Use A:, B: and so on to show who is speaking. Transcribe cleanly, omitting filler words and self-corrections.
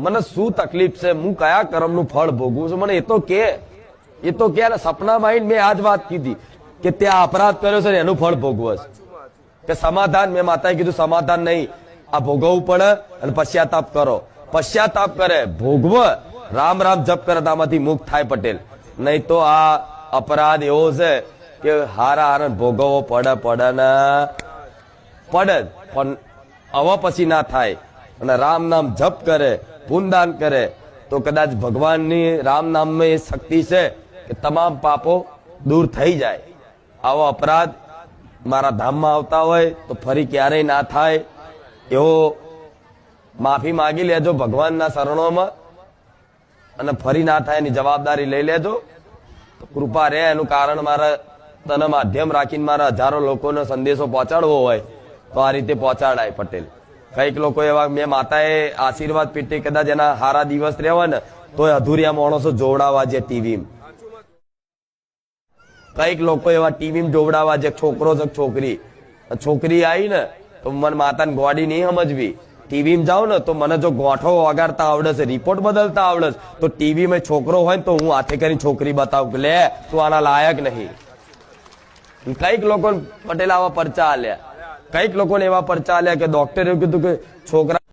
A: મને શું તકલીફ છે, હું કયા કર્મનું ફળ ભોગવું છું, મને એ તો કે સપનામાં આવીને મેં આ જ વાત કીધી કે ત્યાં અપરાધ કર્યો છે ને એનું ફળ ભોગવસ કે સમાધાન. મેં માતાએ કીધું સમાધાન નહીં, આ ભોગવવું પડે અને પશ્ચાતાપ કરો. પશ્ચાતાપ કરે, ભોગવ, રામ રામ જપ કરે, આમાંથી મુક્ત થાય પટેલ. નહીં તો આ અપરાધ એવો છે કે હારા ભોગવવો પડે પણ હવે પછી ના થાય. અને રામ નામ જપ કરે, પુનદાન કરે તો કદાચ ભગવાનની રામ નામમાં એ શક્તિ છે કે તમામ પાપો દૂર થઈ જાય. આવો અપરાધ મારા ધામમાં આવતા હોય તો ફરી ક્યારેય ના થાય એવો માફી માંગી લેજો ભગવાનના શરણોમાં, અને ફરી ના થાય એની જવાબદારી લઈ લેજો. તો કૃપા રહે. એનું કારણ મારા તને માધ્યમ રાખીને મારા હજારો લોકોનો સંદેશો પહોંચાડવો હોય તો આ રીતે પહોંચાડાય પટેલ. કઈક લોકો એવા, મેં માતાએ આશીર્વાદ પેટી કદાચ એના હારા દિવસ રહેવા ને તો અધૂરિયા માણસો જોવડાવવા છે ટીવી. કઈક લોકો એવા ટીવી જોવડાવવા છે, છોકરો છે છોકરી આવી ને તો મને માતાને ગોડી નહીં સમજવી. ટીવી જાવ ને તો મને જો ગોઠો વગાડતા આવડે છે, રિપોર્ટ બદલતા આવડે છે, તો ટીવીમાં છોકરો હોય ને તો હું હાથે કરીને છોકરી બતાવું કે લે તું આના લાયક નહીં. કઈક લોકો પટેલ આવા પરચા આલ્યા, કઈક લોકોને એવા પરચા આલ્યા કે ડોક્ટરે કીધું કે છોકરા